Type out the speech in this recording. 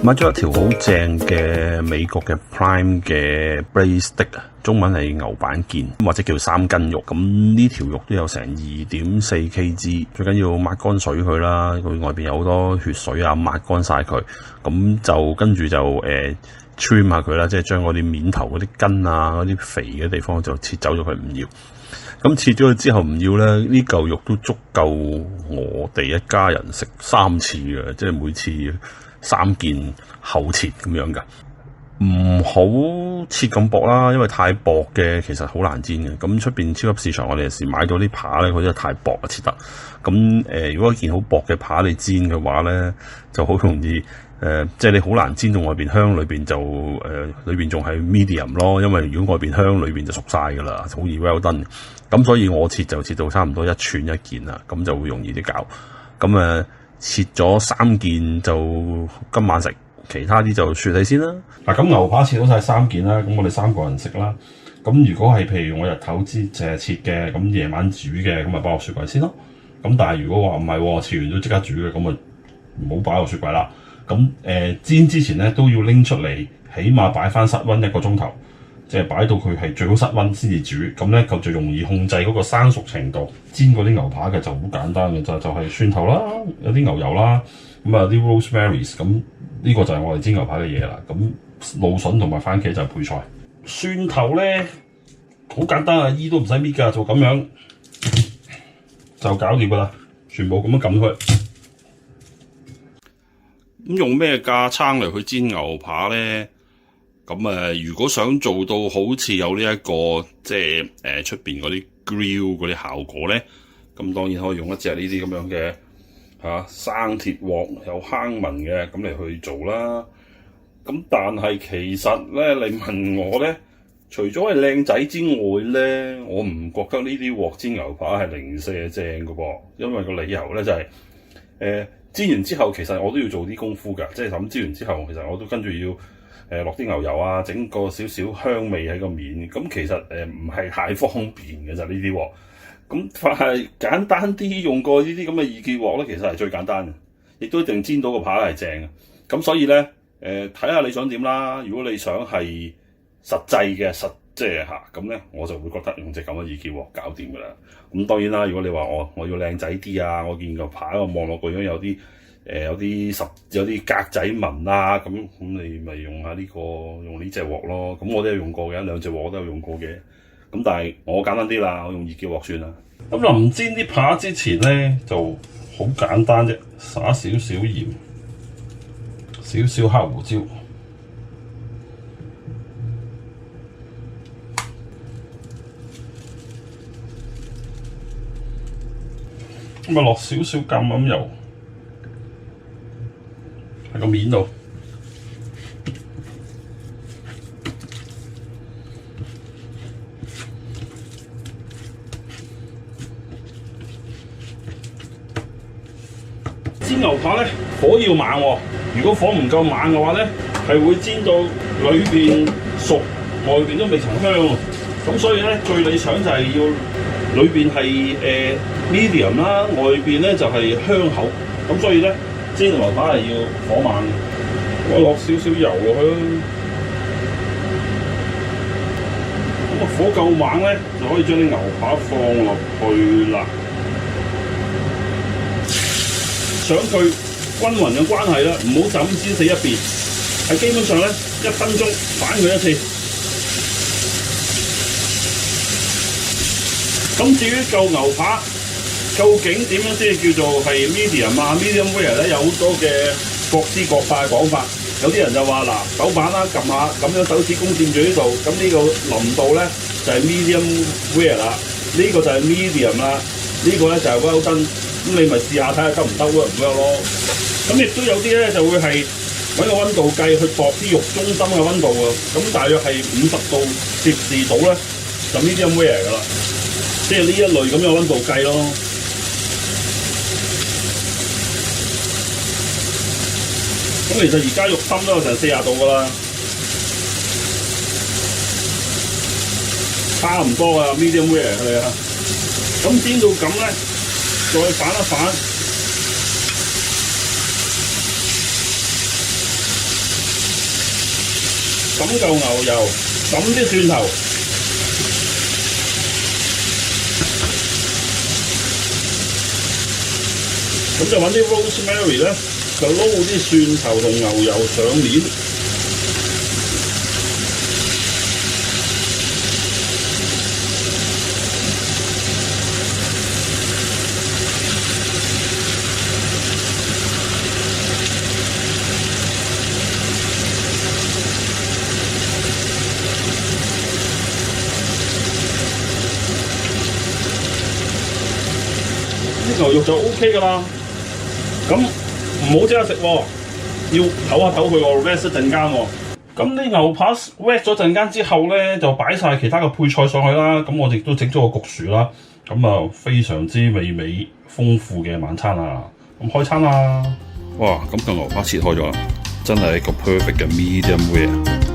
買咗一條好正嘅美國嘅 Prime 嘅 Braised Steak 啊，中文係牛板腱或者叫三斤肉。咁呢條肉都有成2.4 kg， 最緊要抹乾水佢啦，佢外邊有好多血水啊，抹乾晒佢。咁就跟住就trim 下佢啦，即係將嗰啲面頭嗰啲筋啊，嗰啲肥嘅地方就切走咗佢，唔要。咁切咗佢之後唔要咧，呢嚿肉都足夠我哋一家人食3次嘅，即係每次3件厚切咁樣噶。唔好切咁薄啦，因為太薄嘅其實好難煎嘅。咁出邊超級市場我哋有時買到啲扒咧，佢真係太薄啊，切得。咁如果一件好薄嘅扒你煎嘅話咧，就好容易即係你好難煎到外邊香，裏邊就裏邊仲係 medium 咯。因為如果外邊香，裏邊就熟晒噶啦，好易 well done。咁所以我切就切到差唔多1寸一件啦，咁就會容易啲搞。咁切咗3件就今晚食，其他啲就雪起先啦。嗱，咁牛扒切到晒3件啦，咁我哋3個人食啦。咁如果係譬如我日頭切嘅，咁夜晚煮嘅，咁咪擺落雪櫃先咯。咁但係如果話唔係，切完都即刻煮嘅，咁咪唔好擺落雪櫃啦。咁煎之前咧都要拎出嚟，起碼擺翻室溫1個鐘頭。即係擺到佢係最好室溫先至煮，咁咧就容易控制嗰個生熟程度。煎嗰啲牛扒嘅就好簡單嘅，就係蒜頭啦，有啲牛油啦，咁啊啲 rosemary， 咁呢個就係我哋煎牛扒嘅嘢啦。咁蘆筍同埋番茄就係配菜。蒜頭咧好簡單啊，衣都唔使搣㗎，就咁樣就搞掂㗎啦，全部咁樣撳佢。咁用咩架撐嚟去煎牛扒咧？咁如果想做到好似有呢一個即係出邊嗰啲 grill 嗰啲效果咧，咁當然可以用一隻呢啲咁樣嘅生鐵鑊有坑紋嘅咁嚟去做啦。咁但係其實咧，你問我咧，除咗係靚仔之外咧，我唔覺得呢啲鑊煎牛扒係零舍正嘅噃。因為個理由咧就係煎完之後，其實我都要做啲功夫㗎，即係咁煎完之後，其實我都跟住要落啲牛油啊，整個少少香味喺個面，咁其實唔係太方便嘅就呢啲鑊。咁但係簡單啲用過呢啲咁嘅易潔鑊咧，其實係最簡單嘅，亦都一定煎到個扒係正嘅。咁所以咧睇下你想點啦。如果你想係實際嘅即係咁咧，我就會覺得用隻咁嘅易潔鑊搞掂㗎啦。咁當然啦，如果你話我要靚仔啲啊，我見個扒我望落個樣有啲格仔紋啦，咁你咪用下用呢隻鑊咯。咁我都有用過嘅，2隻鑊我都有用過嘅。咁但係我簡單啲啦，我用易潔鑊算啦。咁臨煎啲扒之前咧就好簡單啫，灑少少鹽，少少黑胡椒，咁落少少橄欖油喺個面度，煎牛扒咧火要猛喎。如果火唔夠猛嘅話咧，係會煎到裏邊熟，外邊都未曾香喎。咁所以咧最理想就係要裏邊係medium 啦，外邊咧就係香口。咁所以咧煎牛扒係要火猛，我落少少油落去啦。咁火夠猛咧，就可以將啲牛扒放落去啦。想佢均勻嘅關係啦，唔好就咁煎死一邊，係基本上咧1分鐘反佢1次。咁至於嚿牛扒究竟點樣先叫做係 medium medium rare 咧？有好多嘅各施各法嘅講法。有啲人就話手板啦，撳下咁樣手指公掂住呢度，咁呢個腍度咧就係 medium rare 啦，呢個就係 medium 啦，呢個咧就係 well done。咁你咪試下睇下得唔得 work 唔 work 咯。咁亦都有啲咧就會係揾個溫度計去度啲肉中心嘅溫度喎。咁大約係50度攝氏度咧，就 medium rare 噶啦。即係呢一類咁嘅溫度計咯。咁其實而家肉心都有成40度噶啦，差唔多啊 medium rare 佢哋啊。咁煎到咁咧，再反一反，揼嚿牛油，揼啲蒜頭，咁就揾啲 rosemary 咧，就撈啲蒜頭同牛油上面。啲牛肉就 OK 噶啦，咁唔好即刻食喎，要唞下唞佢喎 ，rest 一陣間喎。咁啲牛扒 rest 咗陣間之後咧，就擺晒其他嘅配菜上去啦。咁我哋都整咗個焗薯啦，咁啊非常之美味豐富嘅晚餐啊！咁開餐啦！哇！咁個牛扒切開咗啦，真係一個 perfect 嘅 medium rare。